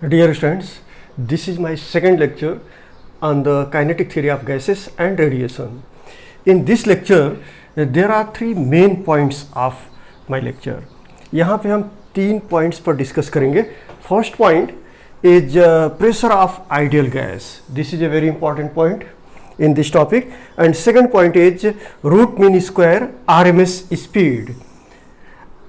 Dear students, this is my second lecture on the kinetic theory of gases and radiation. In this lecture, there are three main points of my lecture. यहाँ पे हम तीन points पर discuss करेंगे. First point is pressure of ideal gas. This is a very important point in this topic. And second point is root mean square RMS speed.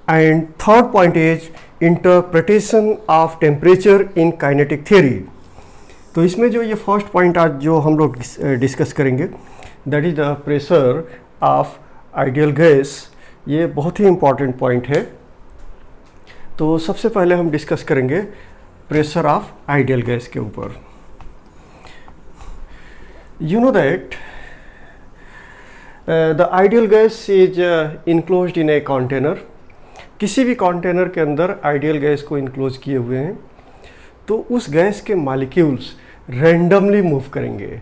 And third point is interpretation of temperature in kinetic theory. तो इसमें जो ये first point आज जो हम लोग discuss करेंगे that is the pressure of ideal gas. ये बहुत ही इम्पॉर्टेंट पॉइंट है. तो सबसे पहले हम डिस्कस करेंगे प्रेशर ऑफ आइडियल गैस के ऊपर. You know that the ideal gas is enclosed in a container. किसी भी कंटेनर के अंदर आइडियल गैस को इनक्लोज किए हुए हैं तो उस गैस के मॉलिक्यूल्स रैंडमली मूव करेंगे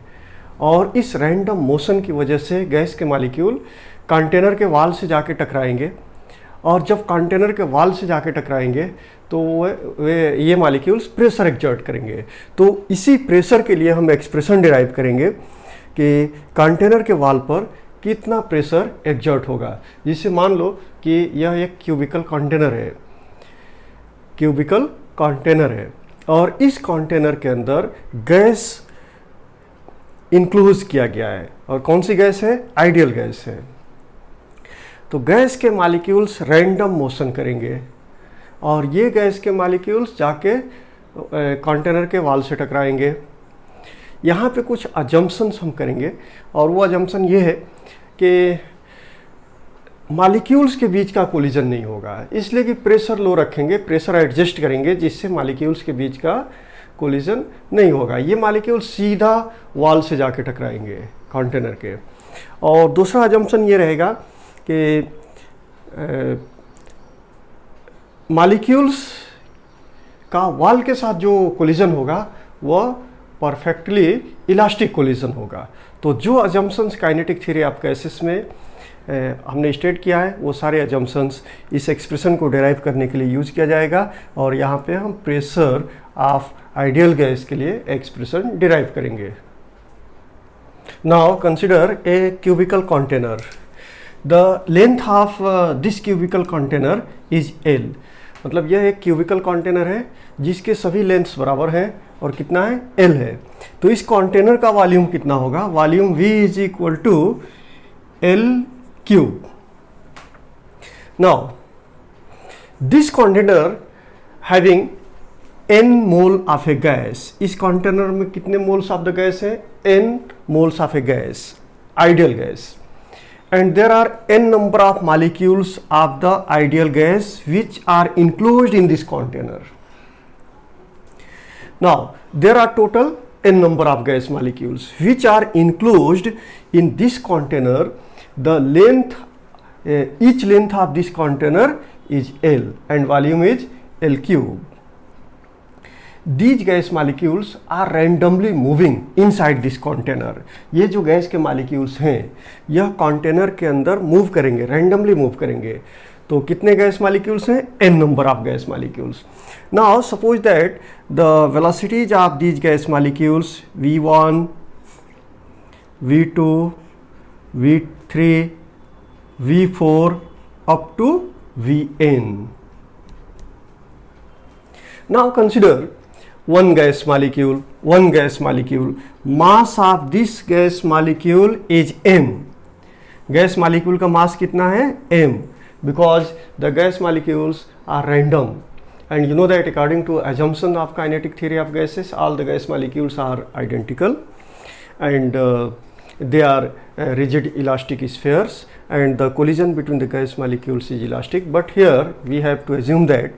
और इस रैंडम मोशन की वजह से गैस के मॉलिक्यूल कंटेनर के वाल से जाके टकराएंगे और जब कंटेनर के वाल से जाके टकराएंगे तो ये मॉलिक्यूल्स प्रेशर एक्सर्ट करेंगे. तो इसी प्रेशर के लिए हम एक्सप्रेशन डिराइव करेंगे कि कंटेनर के वाल पर कितना प्रेशर एक्सर्ट होगा. जिससे मान लो कि यह एक क्यूबिकल कंटेनर है, क्यूबिकल कंटेनर है और इस कंटेनर के अंदर गैस इंक्लूज किया गया है. और कौन सी गैस है? आइडियल गैस है. तो गैस के मॉलिक्यूल्स रैंडम मोशन करेंगे और ये गैस के मॉलिक्यूल्स जाके कंटेनर के वाल से टकराएंगे. यहाँ पे कुछ अजम्पशंस हम करेंगे और वो अजम्पशन ये है कि मॉलिक्यूल्स के बीच का कोलिजन नहीं होगा, इसलिए कि प्रेशर लो रखेंगे, प्रेशर एडजस्ट करेंगे जिससे मॉलिक्यूल्स के बीच का कोलिजन नहीं होगा. ये मॉलिक्यूल सीधा वॉल से जाके टकराएंगे कंटेनर के. और दूसरा अजम्पशन ये रहेगा कि मॉलिक्यूल्स का वॉल के साथ जो कोलिजन होगा वह परफेक्टली इलास्टिक कोलिजन होगा. तो जो assumptions kinetic theory of gases में हमने स्टेट किया है वो सारे अजम्पशंस इस एक्सप्रेशन को डिराइव करने के लिए यूज किया जाएगा और यहाँ पे हम प्रेशर ऑफ आइडियल गैस के लिए एक्सप्रेशन डिराइव करेंगे. Now consider a cubical container. The length of this cubical container is L. मतलब यह एक क्यूबिकल कंटेनर है जिसके सभी लेंथ्स बराबर हैं और कितना है? एल है. तो इस कंटेनर का वॉल्यूम कितना होगा? Volume V is equal to L cube. Now this container having n mole of a gas. इस कंटेनर में कितने मोल्स ऑफ द गैस है? n moles of a gas, ideal gas. And there are n number of molecules of the ideal gas which are enclosed in this container. Now there are total n number of gas molecules which are enclosed in this container. The length, each length of this container is L and volume is L cube. These gas molecules are randomly moving inside this container. ये जो gas के molecules हैं यह container के अंदर move करेंगे, randomly move करेंगे. तो कितने गैस मॉलिक्यूल्स हैं? n number of gas molecules. Now suppose that the velocities of these gas molecules v1, v2, v3, v4 up to vn. Now consider one gas molecule. Mass of this gas molecule is m. Gas molecule का मास कितना है? m. Because the gas molecules are random and you know that according to assumption of kinetic theory of gases all the gas molecules are identical and they are rigid elastic spheres and the collision between the gas molecules is elastic. But here we have to assume that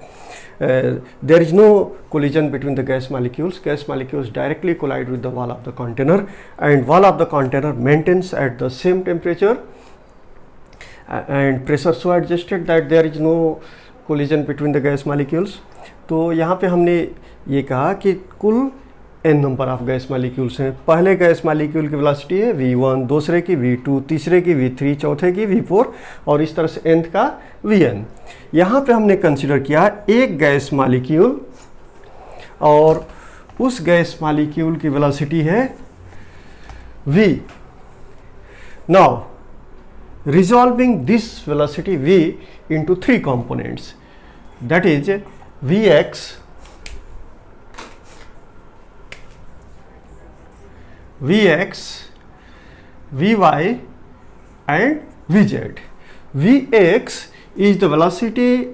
there is no collision between the gas molecules. Gas molecules directly collide with the wall of the container and wall of the container maintains at the same temperature and pressure so adjusted that there is no collision between the gas molecules. तो यहाँ पे हमने ये कहा कि कुल n number of gas molecules हैं. पहले गैस मॉलिक्यूल की वेलोसिटी है v1, दूसरे की v2, तीसरे की v3, चौथे की v4 और इस तरह से nth का vn. यहाँ पे हमने कंसिडर किया एक गैस मॉलिक्यूल और उस गैस मॉलिक्यूल की वेलोसिटी है v. Now resolving this velocity v into three components, that is vx, vy and vz. Vx is the velocity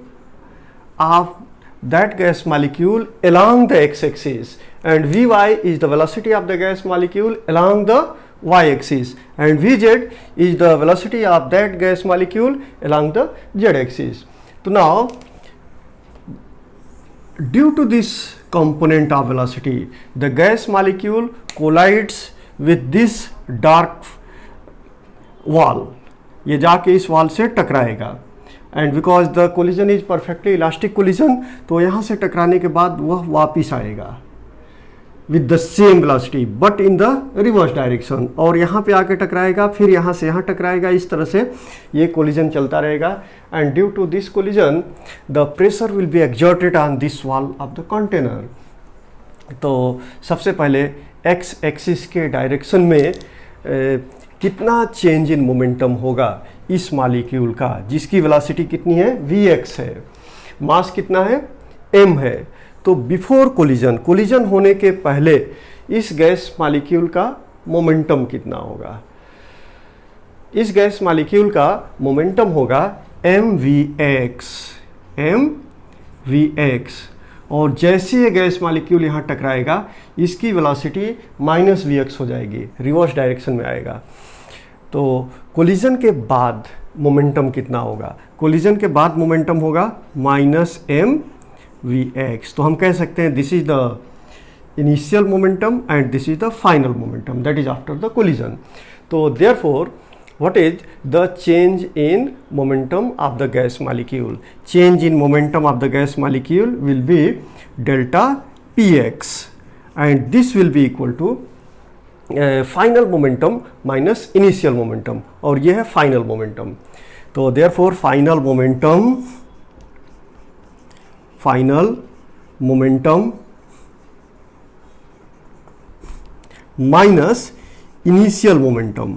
of that gas molecule along the x-axis and vy is the velocity of the gas molecule along the y-axis and vz is the velocity of that gas molecule along the z-axis. So now due to this component of velocity, the gas molecule collides with this dark wall. ये जाके इस wall से टकराएगा and because the collision is perfectly elastic collision, तो यहाँ से टकराने के बाद वह वापिस आएगा with the same velocity but in the reverse direction, और यहाँ पे आके टकराएगा, फिर यहाँ से यहाँ टकराएगा. इस तरह से ये कोलिजन चलता रहेगा and due to this collision the pressure will be exerted on this wall of the container. तो सबसे पहले एक्स एक्सिस के डायरेक्शन में कितना चेंज इन मोमेंटम होगा इस मॉलिक्यूल का, जिसकी वेलोसिटी कितनी है, vx है, मास कितना है, m है. तो बिफोर कोलिजन, कोलिजन होने के पहले इस गैस मॉलिक्यूल का मोमेंटम कितना होगा. इस गैस मॉलिक्यूल का मोमेंटम होगा mvx, और जैसे ये गैस मॉलिक्यूल यहाँ टकराएगा इसकी वेलोसिटी माइनस vx हो जाएगी, रिवर्स डायरेक्शन में आएगा. तो कोलिजन के बाद मोमेंटम कितना होगा, कोलिजन के बाद मोमेंटम होगा माइनस mvx. तो हम कह सकते हैं this is the initial momentum and this is the final momentum that is after the collision. तो therefore what is the change in momentum of the gas molecule? Change in momentum of the gas molecule will be delta px and this will be equal to final momentum minus initial momentum, और ये है final momentum. तो therefore final momentum minus initial momentum.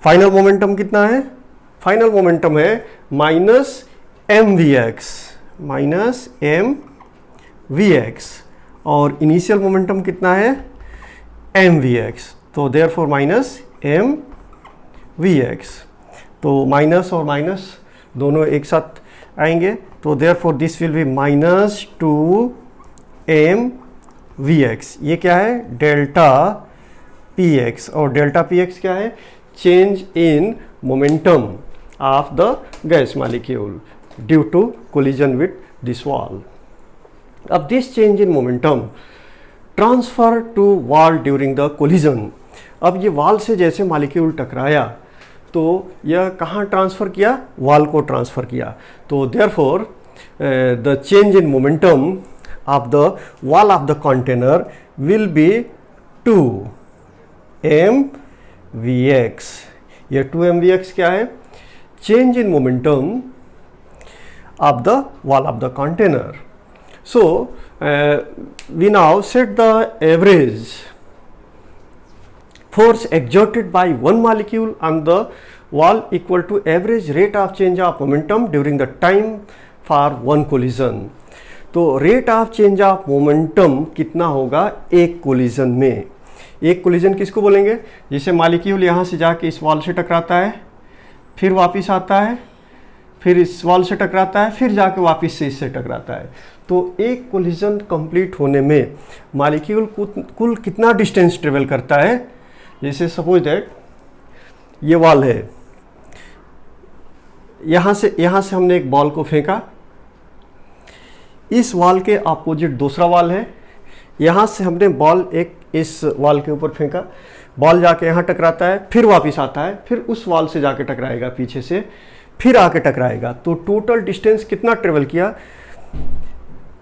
Final momentum कितना है, final momentum है minus mvx, और initial momentum कितना है mvx. तो देयरफॉर माइनस mvx. तो माइनस और माइनस दोनों एक साथ आएंगे, तो therefore this will B minus 2mvx. ये क्या है, डेल्टा px, और डेल्टा px क्या है, change in momentum of the gas molecule due to collision with this wall. अब this change in momentum transfer to wall during the collision. अब ये wall से जैसे molecule टकराया तो यह कहाँ ट्रांसफ़र किया, wall को ट्रांसफ़र किया. तो therefore the change in momentum of the wall of the container will be 2mvx. ये 2mvx क्या है, change in momentum of the wall of the container. So we now set the average force exerted by one molecule on the wall equal to average rate of change of momentum during the time for one collision. तो rate of change of momentum कितना होगा एक collision में. एक collision किसको बोलेंगे, जैसे molecule यहाँ से जाके इस वॉल से टकराता है, फिर वापस आता है, फिर इस वॉल से टकराता है, फिर जाके वापस से इससे टकराता है. तो एक कोलिजन कंप्लीट होने में मॉलिक्यूल कुल कितना डिस्टेंस ट्रेवल करता है. जैसे सपोज दैट ये वॉल है, यहाँ से हमने एक बॉल को फेंका, इस वॉल के अपोजिट दूसरा वॉल है, यहाँ से हमने बॉल एक इस वॉल के ऊपर फेंका, बॉल जाके यहाँ टकराता है, फिर वापस आता है, फिर उस वॉल से जाके टकराएगा पीछे से, फिर आके टकराएगा. तो टोटल डिस्टेंस कितना ट्रेवल किया,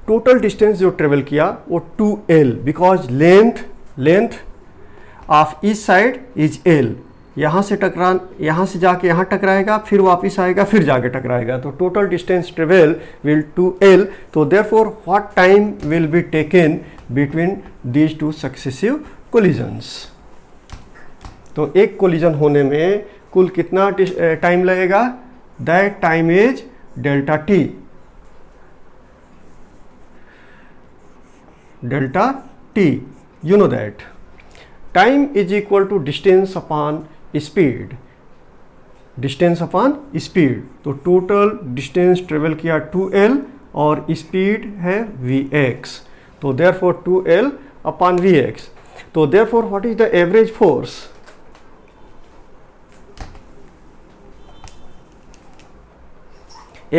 टोटल डिस्टेंस जो ट्रेवल किया वो 2l, because length of each side is l. यहाँ से जाके यहाँ टकराएगा, फिर वापस आएगा, फिर जाके टकराएगा, तो total distance travel will 2l। तो therefore what time will be taken between these two successive collisions. तो एक कोलिजन होने में कुल कितना टाइम लगेगा? That time is delta T. Delta T, you know that time is equal to distance upon speed, distance upon speed। तो total distance travel किया 2l और स्पीड है vx, तो therefore 2l upon vx। तो therefore what is the average force?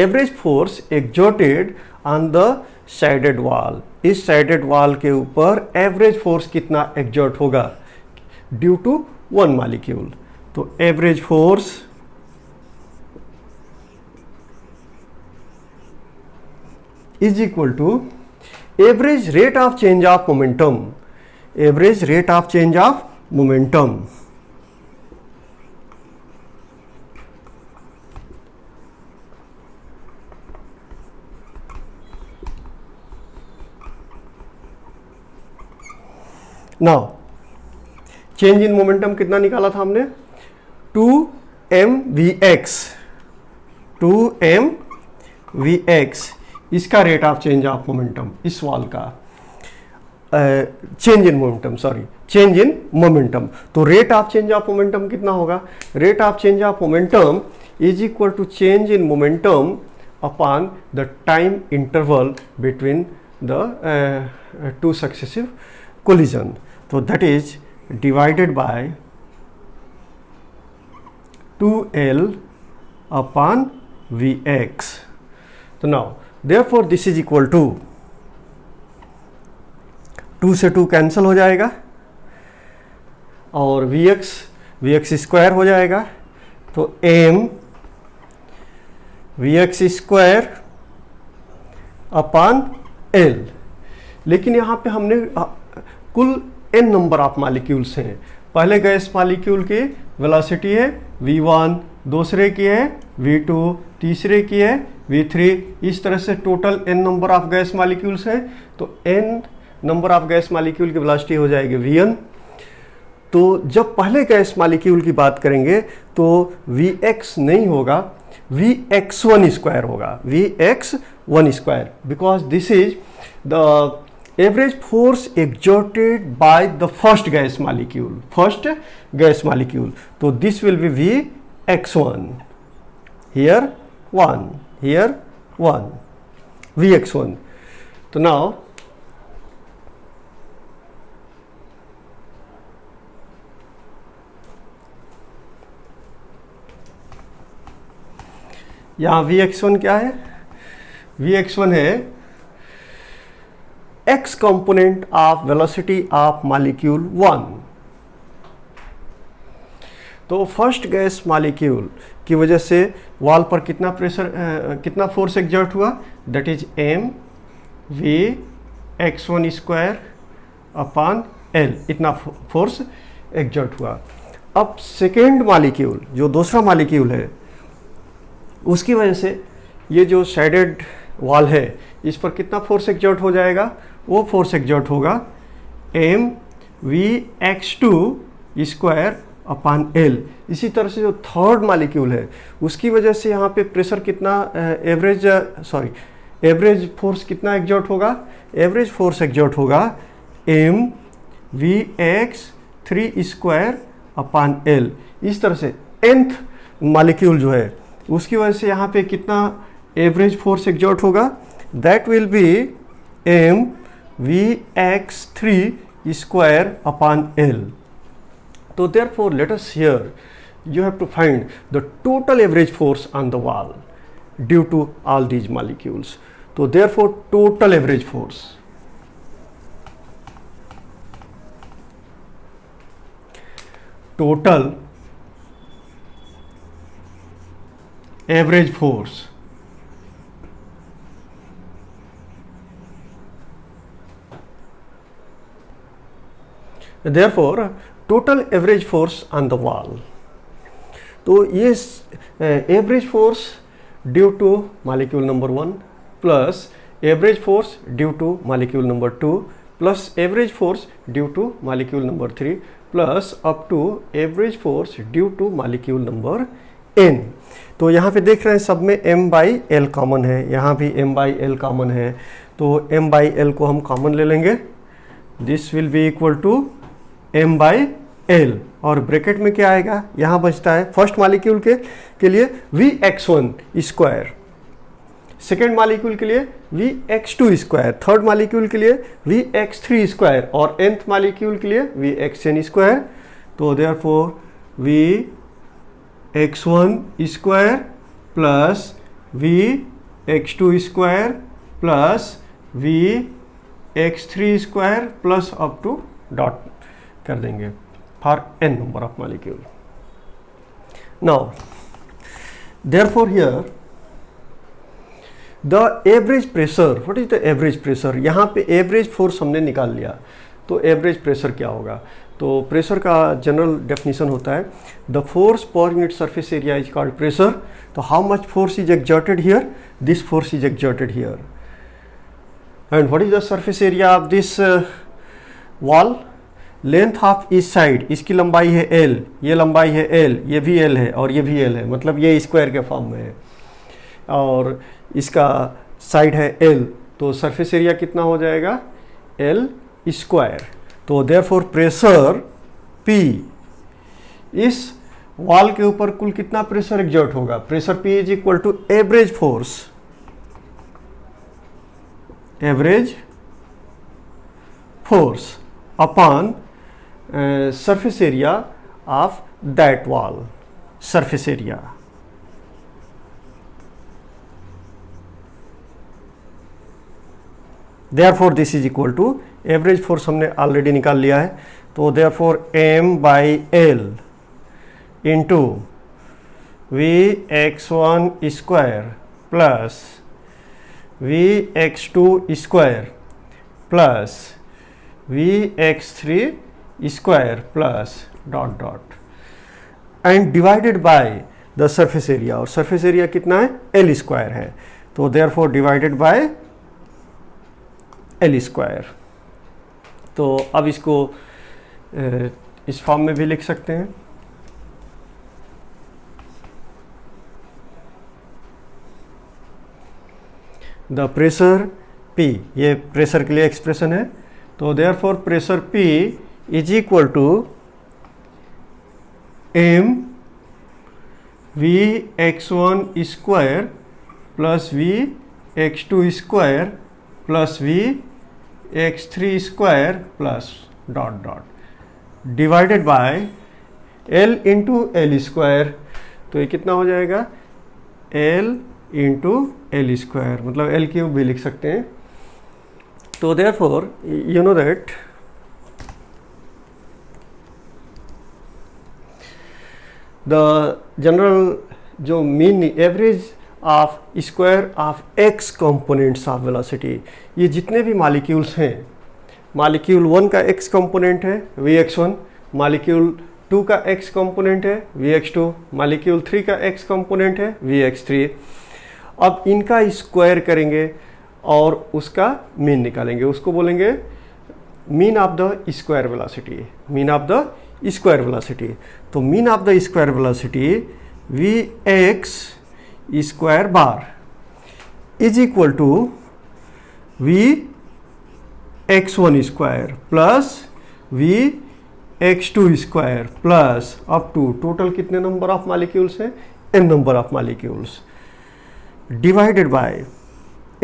Average force exerted on the sided wall, इस sided wall के ऊपर average force कितना एक्सर्ट होगा ड्यू टू वन मॉलिक्यूल? तो average force is equal to average rate of change of momentum, average rate of change of momentum. Now change in momentum कितना निकाला था हमने? 2mvx, 2mvx इसका rate of change of momentum, इस wall का change in momentum, sorry change in momentum. तो rate of change of momentum कितना होगा? Rate of change of momentum is equal to change in momentum upon the time interval between the two successive collision। तो that is divided by 2l upon vx। तो now therefore this is equal to 2 से 2 cancel हो जाएगा और vx square हो जाएगा। तो m vx square upon l। लेकिन यहाँ पे हमने कुल n नंबर ऑफ मॉलिक्यूल्स हैं। पहले गैस मॉलिक्यूल की वेलोसिटी है v1, दूसरे की है v2, तीसरे की है v3, इस तरह से total n number of gas molecules हैं। तो n number of gas molecule की वेलोसिटी हो जाएगी v1। तो जब पहले गैस मॉलिक्यूल की बात करेंगे तो vx नहीं होगा, vx1 स्क्वायर होगा, vx1 square, because this is the average force exerted by the first gas molecule, first gas molecule। तो this will be Vx1, here 1, here 1, Vx1। तो now यहाँ Vx1 क्या है? Vx1 है x component of velocity of molecule 1। तो first gas molecule की वजह से वॉल पर कितना प्रेशर, कितना फोर्स एक्सर्ट हुआ? That is m vx1 square upon l, इतना फोर्स एक्सर्ट हुआ। अब सेकेंड मॉलिक्यूल, जो दूसरा मॉलिक्यूल है, उसकी वजह से ये जो साइडेड वॉल है इस पर कितना फोर्स एक्सर्ट हो जाएगा? वो फोर्स एक्सर्ट होगा m vx2 square upon l। इसी तरह से जो थर्ड मॉलिक्यूल है उसकी वजह से यहाँ पे प्रेशर कितना, एवरेज फोर्स कितना एक्सर्ट होगा? एवरेज फोर्स एक्सर्ट होगा m vx3 square upon l। इस तरह से nth मॉलिक्यूल जो है उसकी वजह से यहाँ पे कितना एवरेज फोर्स एक्सर्ट होगा? That will B m vx3 square upon l। So therefore let us here you have to find the total average force on the wall due to all these molecules। So therefore total average force, total average force therefore total average force on the wall तो ये average force due to molecule number 1 plus average force due to molecule number 2 plus average force due to molecule number 3 plus up to average force due to molecule number n। तो यहाँ पे देख रहे हैं सब में m/l कॉमन है, यहाँ भी m/l कॉमन है, तो m/l को हम कॉमन ले लेंगे। This will be equal to m/l और ब्रैकेट में क्या आएगा, यहाँ बचता है फर्स्ट मॉलिक्यूल के लिए Vx1 स्क्वायर, सेकेंड मॉलिक्यूल के लिए Vx2 स्क्वायर, थर्ड मॉलिक्यूल के लिए Vx3 स्क्वायर और nth मॉलिक्यूल के लिए Vxn स्क्वायर। तो therefore Vx1 square plus Vx2 square plus Vx3 square plus up to dot कर देंगे for n number of molecule. Now therefore here the average pressure, what is the average pressure, यहाँ पे average force हमने निकाल लिया, तो average pressure क्या होगा, तो प्रेशर का जनरल डेफिनेशन होता है the force per unit surface area is called pressure. तो how much force is exerted here, this force is exerted here, and what is the surface area of this wall, length of each side, इसकी लंबाई है l, ये लंबाई है l, ये भी l है और ये भी l है, मतलब ये स्क्वायर के फॉर्म में है, और इसका साइड है l, तो सरफेस एरिया कितना हो जाएगा l स्क्वायर। तो देयरफॉर प्रेशर P, इस वॉल के ऊपर कुल कितना प्रेशर एक्सर्ट होगा, pressure P is equal to average force, average force upon surface area of that wall, surface area। therefore this is equal to average force हमने already निकाल लिया है, तो therefore m/l into Vx1 square plus Vx2 square plus Vx3 square plus dot dot and divided by the surface area, और surface area कितना है l square है, तो therefore divided by l square. तो अब इसको इस फॉर्म में भी लिख सकते हैं, द प्रेशर P, ये प्रेशर के लिए एक्सप्रेशन है, तो therefore pressure P is equal to m Vx1 square plus Vx2 square plus Vx3 square plus dot dot divided by l into L square. तो ये कितना हो जाएगा l इंटू एल स्क्वायर, मतलब l क्यूब भी लिख सकते हैं। तो therefore you know that the general जो mean average of square of x components of velocity, ये जितने भी मॉलिक्यूल्स हैं, मॉलिक्यूल 1 का x कंपोनेंट है Vx1, मॉलिक्यूल 2 का x कंपोनेंट है Vx2, मॉलिक्यूल 3 का x कंपोनेंट है Vx3। अब इनका स्क्वायर करेंगे और उसका मीन निकालेंगे, उसको बोलेंगे mean of the square velocity, mean of the square velocity. तो mean of the square velocity Vx square bar is equal to Vx1 square plus Vx2 square plus up to total कितने number of molecules हैं, n number of molecules, divided by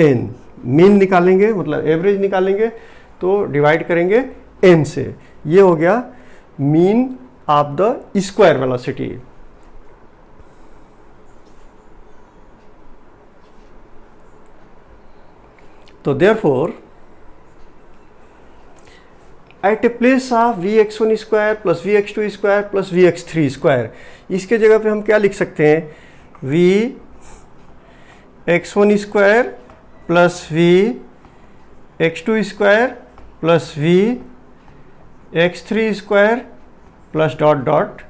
n। Mean निकालेंगे मतलब average निकालेंगे, तो divide करेंगे n से, ये हो गया mean of the square velocity. तो therefore at a place of Vx1 square plus Vx2 square plus Vx3 square, इसके जगह पे हम क्या लिख सकते हैं, Vx1 square plus Vx2 square plus Vx3 square plus dot dot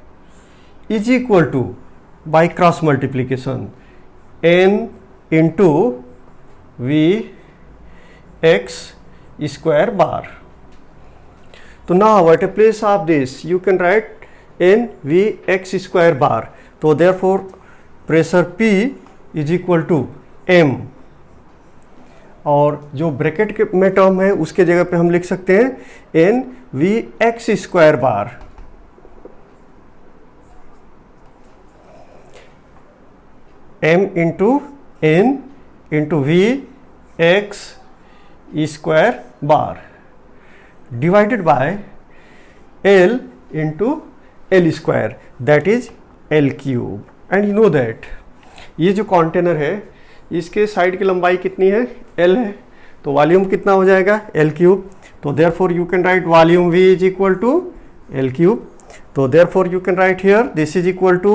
is equal to by cross multiplication n into v x square bar. So now at a place of this you can write n v x square bar. So therefore pressure P is equal to m, और जो bracket के में term है उसके जगह पे हम लिख सकते हैं N V X square bar, M into N into V X square bar divided by L into L square, that is L cube. And you know that ये जो कंटेनर है इसके साइड की लंबाई कितनी है, एल है, तो वॉल्यूम कितना हो जाएगा, एल क्यूब. तो therefore you can write volume V is equal to L cube. तो therefore you can write here this is equal to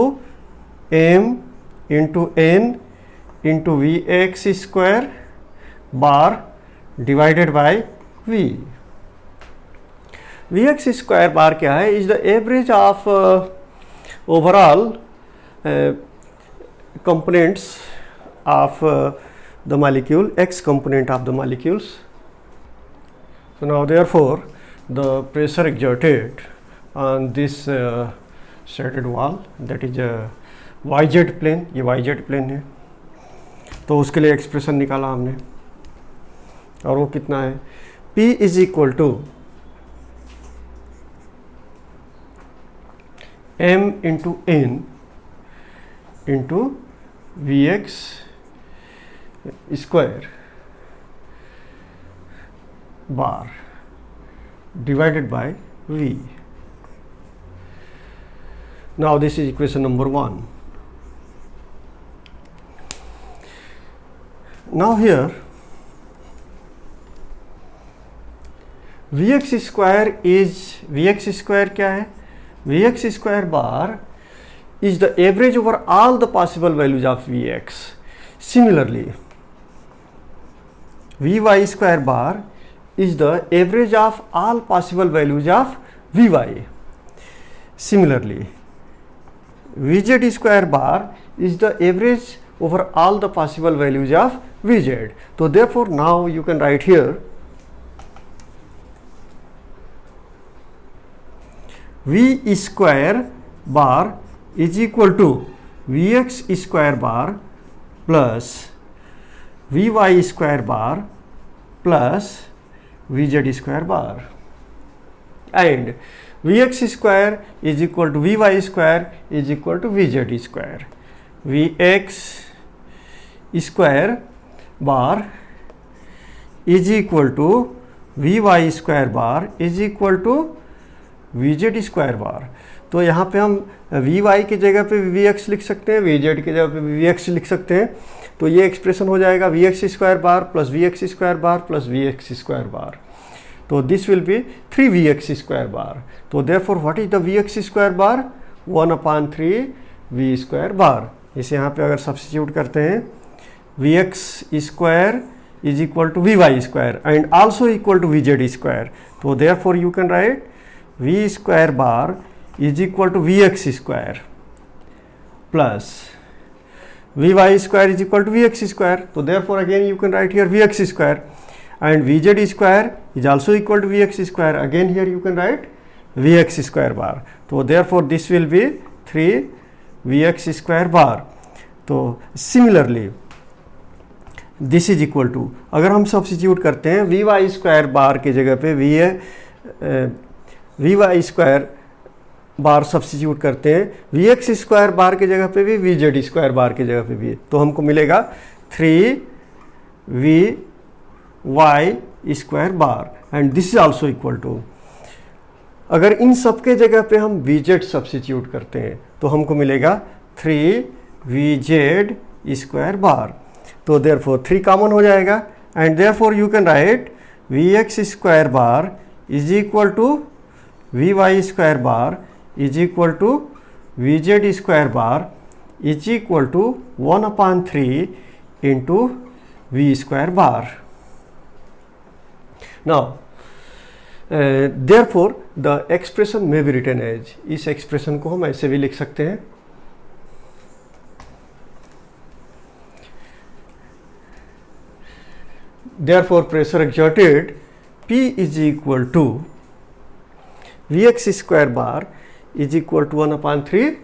M into N into V X square bar divided by V. V X square bar क्या है, is the average of overall components of the molecule, x component of the molecules. So now therefore the pressure exerted on this shaded wall, that is a yz plane, ये yz plane है, तो उसके लिए expression निकाला हमने और वो कितना है, P is equal to m into n into V X square bar divided by v. Now this is equation number 1. Now here Vx square is, Vx square क्या है, Vx square bar is the average over all the possible values of Vx. Similarly, Vy square bar is the average of all possible values of Vy. Similarly, Vz square bar is the average over all the possible values of Vz. So therefore now you can write here V square bar is equal to Vx square bar plus Vy square bar plus Vz square bar, and Vx square is equal to Vy square is equal to Vz square. Vx square bar is equal to Vy square bar is equal to Vz square bar. तो यहाँ पे हम Vy की जगह पे Vx लिख सकते हैं, Vz की जगह पे Vx लिख सकते हैं. तो ये एक्सप्रेशन हो जाएगा Vx square bar plus Vx square bar plus Vx square bar. तो this will be 3Vx square bar. तो therefore what is the Vx square bar, 1/3 V square bar. इसे यहाँ पे अगर सब्स्टिट्यूट करते हैं Vx square is equal to Vy square and also equal to Vz square. तो therefore you can write V square bar is equal to Vx square plus Vy square is equal to Vx square. So therefore again you can write here Vx square, and Vz square is also equal to Vx square. Again here you can write Vx square bar. So therefore this will be 3 Vx square bar. तो similarly this is equal to, अगर हम substitute करते हैं Vy square बार की जगह पे Vy square बार substitute करते हैं, Vx स्क्वायर बार की जगह पे भी Vz स्क्वायर बार की जगह पे भी, तो हमको मिलेगा 3Vy square bar and this is also equal to, अगर इन सब के जगह पे हम Vz सब्स्टिट्यूट करते हैं तो हमको मिलेगा 3Vz स्क्वायर बार. तो देयरफॉर 3 कॉमन हो जाएगा and therefore you can write Vx square bar is equal to Vy square bar is equal to Vz square bar is equal to 1/3 into V square bar. Now therefore the expression may be written as, इस expression को हम ऐसे भी लिख सकते हैं therefore pressure exerted P is equal to Vx square bar is equal to 1 upon 3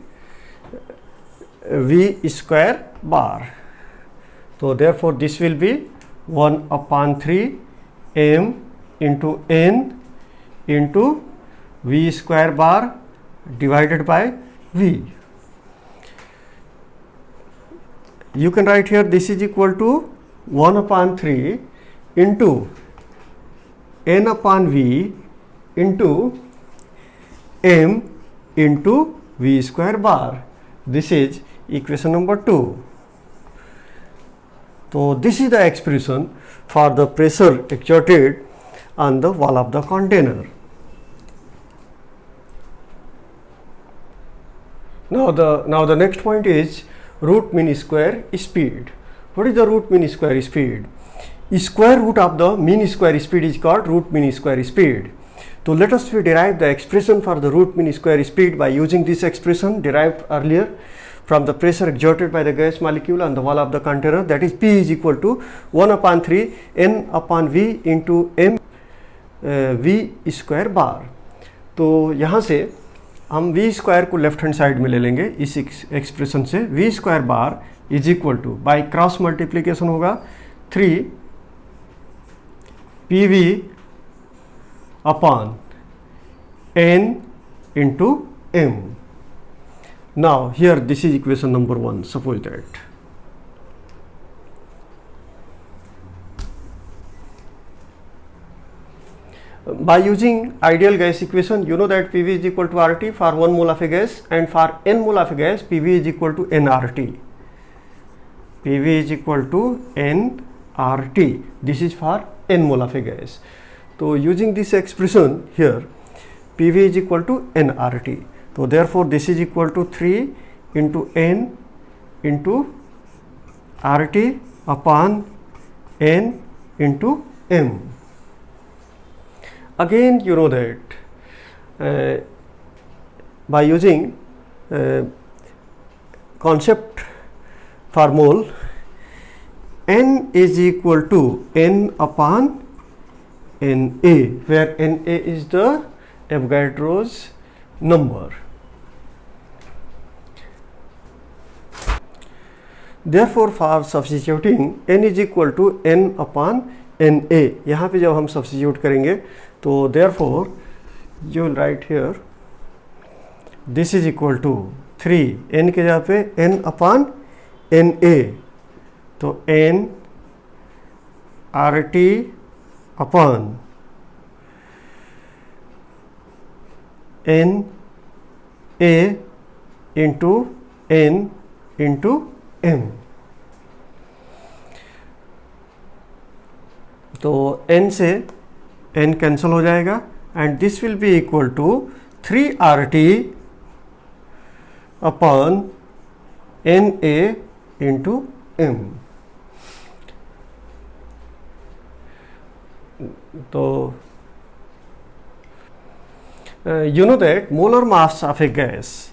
V square bar. So therefore this will be 1 upon 3 m into n into V square bar divided by V. You can write here this is equal to 1 upon 3 into n upon V into m into V square bar. This is equation number 2. So this is the expression for the pressure exerted on the wall of the container. Now the next point is root mean square speed. What is the root mean square speed? Square root of the mean square speed is called root mean square speed. So let us derive the expression for the root mean square speed by using this expression derived earlier from the pressure exerted by the gas molecule on the wall of the container, that is P is equal to 1 upon 3 n upon V into m V square bar. तो यहाँ से हम V square को left hand side में ले लेंगे इस expression से. V square bar is equal two by cross multiplication होगा 3 PV upon n into m. Now here this is equation number 1. Suppose that by using ideal gas equation, you know that PV is equal to RT for 1 mole of a gas, and for n mole of a gas PV is equal to nRT. PV is equal to nRT. This is for n mole of a gas. So using this expression here, PV is equal to nRT. So therefore this is equal to 3 into n into RT upon n into m. Again you know that by using concept for mole, n is equal to n upon Na, where Na is the Avogadro's number. Therefore for substituting n is equal to n upon Na, यहाँ पे जब हम substitute करेंगे तो therefore you will write here this is equal to 3 n के जगह पे n upon Na, तो n RT upon n A into n into m. तो n से n कैंसिल हो जाएगा and this will be equal to 3RT upon Na into m. तो you know that molar mass of a gas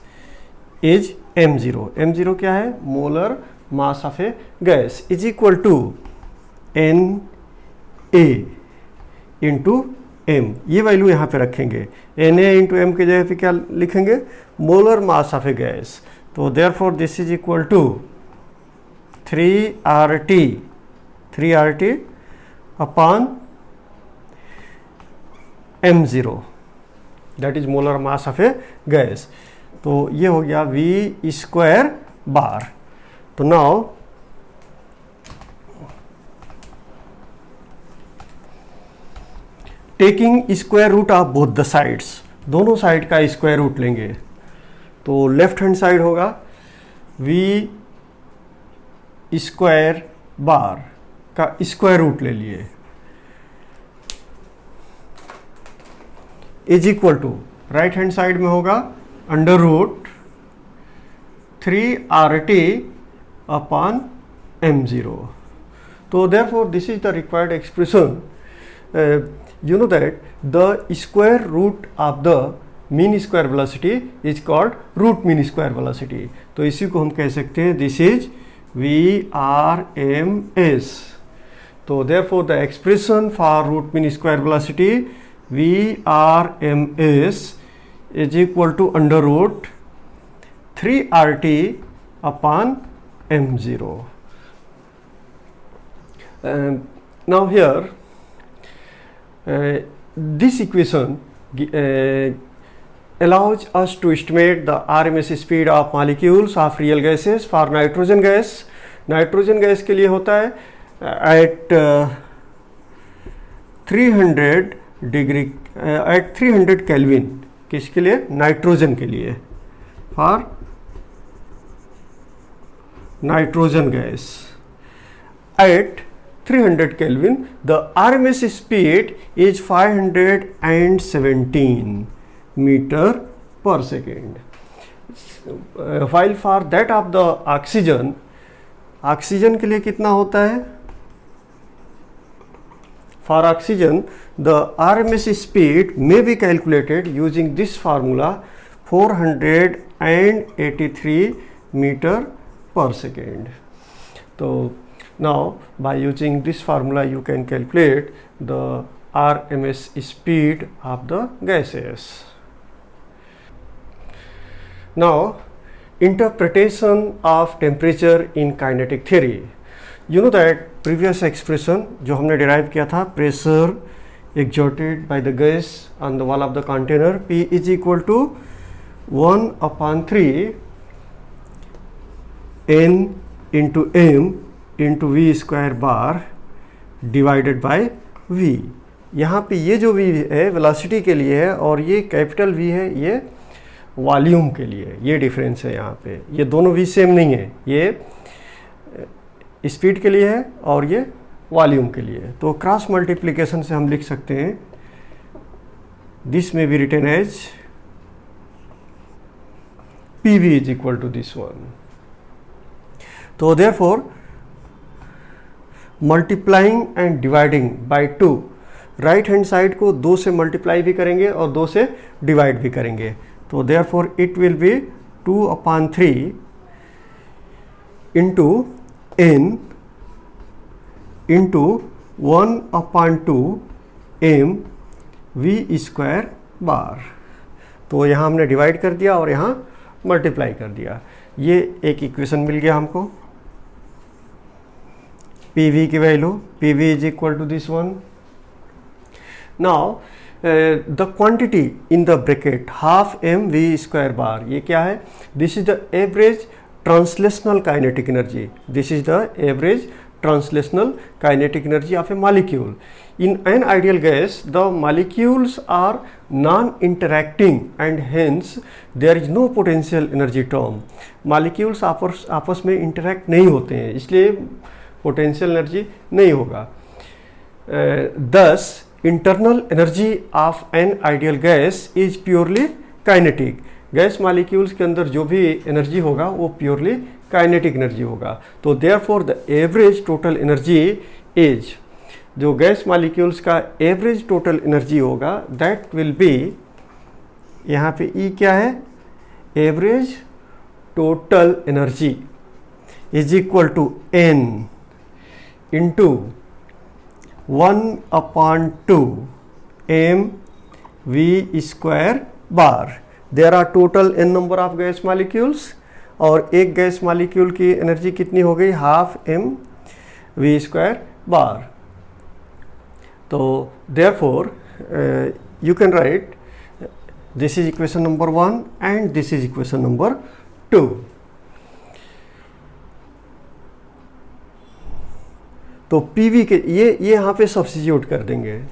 is m0. m0 क्या है? molar mass of a gas is equal to Na into m. ये value यहाँ पे रखेंगे. Na into m के जगह पे क्या लिखेंगे? molar mass of a gas. तो therefore this is equal to 3RT upon m0, that is molar mass of a gas. तो ये हो गया V स्क्वायर बार. तो now taking square root of both the sides, दोनों side का square root लेंगे. तो लेफ्ट हैंड साइड होगा V स्क्वायर बार का स्क्वायर रूट ले लिए is equal to, right hand side में होगा under root 3RT upon m0. तो therefore this is the required expression. You know that the square root of the mean square velocity is called root mean square velocity. तो इसी को हम कह सकते हैं this is VRMS. तो therefore the expression for root mean square velocity VRMS is equal to under root 3RT upon m0. Now here this equation allows us to estimate the RMS speed of molecules of real gases for nitrogen gas. Nitrogen gas के लिए होता है at 300 kelvin. किसके लिए? Nitrogen के लिए. For nitrogen gas at 300 Kelvin, the RMS speed is 517 meter per second. While for that of the oxygen, oxygen के लिए कितना होता है? For oxygen, the RMS speed may be calculated using this formula 483 meter per second. So now by using this formula you can calculate the RMS speed of the gases. Now interpretation of temperature in kinetic theory. You know that previous expression जो हमने derive किया था, pressure exerted by the gas on the wall of the container P is equal to 1/3 N into M into V square bar divided by V. यहाँ पे ये जो V है velocity के लिए है और ये कैपिटल V है ये वॉल्यूम के लिए. ये डिफरेंस है यहाँ पे. ये दोनों V सेम नहीं है. ये स्पीड के लिए है और ये वॉल्यूम के लिए. तो क्रॉस मल्टीप्लिकेशन से हम लिख सकते हैं this may be written as PV is equal to this one. तो therefore multiplying and dividing by 2, right hand side को 2 से मल्टीप्लाई भी करेंगे और 2 से डिवाइड भी करेंगे. तो therefore it will be 2/3 into N into 1/2 M V square bar. तो यहाँ हमने डिवाइड कर दिया और यहाँ मल्टीप्लाई कर दिया. ये एक इक्वेशन मिल गया हमको. PV की value PV is equal to this one. Now the quantity in the bracket half M V square bar, ये क्या है? This is the average translational kinetic energy. This is the average translational kinetic energy of a molecule. In an ideal gas, the molecules are non-interacting and hence there is no potential energy term. Molecules आपस में interact नहीं होते हैं, इसलिए potential energy नहीं होगा. Thus, internal energy of an ideal gas is purely kinetic. Gas molecules के अंदर जो भी एनर्जी होगा वो प्योरली काइनेटिक एनर्जी होगा. तो therefore the average total energy is, जो गैस मॉलिक्यूल्स का एवरेज टोटल एनर्जी होगा दैट विल बी, यहाँ पे ई क्या है? Average total energy is equal to N into 1/2 M V square bar. There are total n number of gas molecules और एक gas molecule की energy कितनी हो गई? Half M V square bar. तो therefore you can write this is equation number 1 and this is equation number 2. तो PV के ये यहाँ पे सब्स्टिट्यूट कर देंगे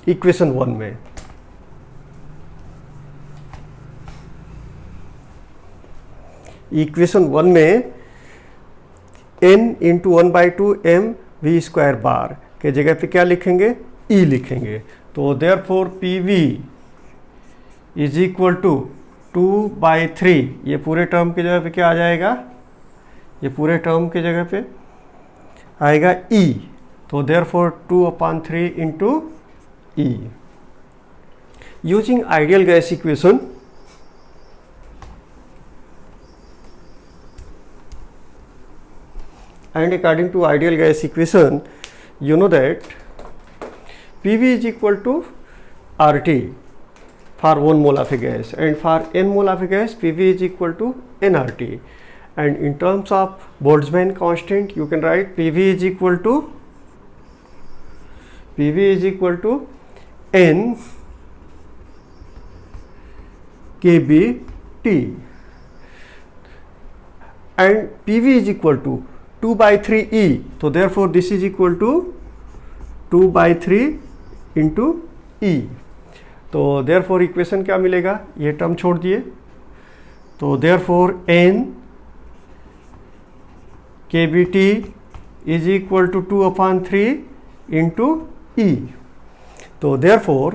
इक्वेशन 1 में. इक्वेशन 1 में N into 1/2 M V square bar के जगह पे क्या लिखेंगे? E लिखेंगे. तो therefore PV is equal to 2/3, ये पूरे टर्म की जगह पे क्या आ जाएगा? ये पूरे टर्म की जगह पे आएगा E. तो therefore 2/3 into E. Using ideal gas equation, and according to ideal gas equation, you know that PV is equal to RT for 1 mole of a gas, and for n mole of a gas PV is equal to nRT. And in terms of Boltzmann constant, you can write PV is equal to n kBT, and PV is equal to 2 by 3 E. So therefore this is equal to 2 by 3 into E. तो therefore equation क्या मिलेगा, ये term छोड़ दिए, तो therefore n kBT is equal to 2/3 into E. तो therefore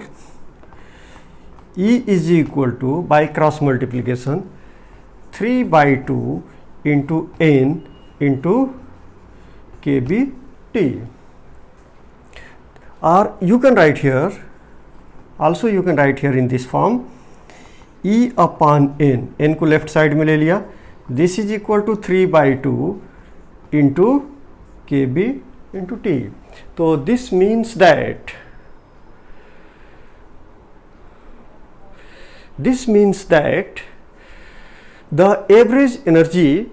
E is equal to, by cross multiplication, 3 by 2 into n into kBT. Or you can write here, also you can write here in this form, E upon n, n को left side में ले लिया, this is equal to 3 by 2 into kB into T. So this means that the average energy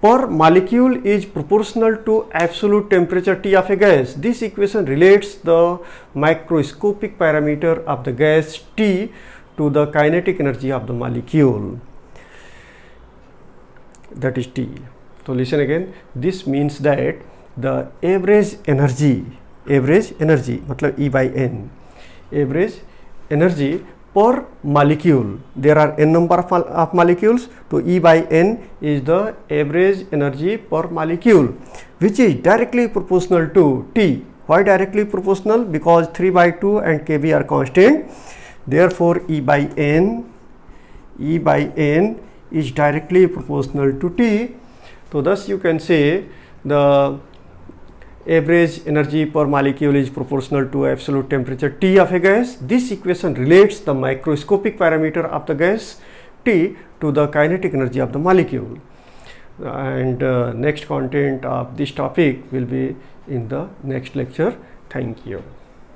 per molecule is proportional to absolute temperature T of a gas. This equation relates the microscopic parameter of the gas T to the kinetic energy of the molecule, that is T. So listen again, this means that the average energy मतलब E by N, average energy per molecule, there are n number of molecules, so E by N is the average energy per molecule, which is directly proportional to T. Why directly proportional? Because 3 by 2 and kB are constant, therefore E by N is directly proportional to T. So thus you can say the average energy per molecule is proportional to absolute temperature T of a gas. This equation relates the microscopic parameter of the gas T to the kinetic energy of the molecule. And next content of this topic will be in the next lecture. Thank you.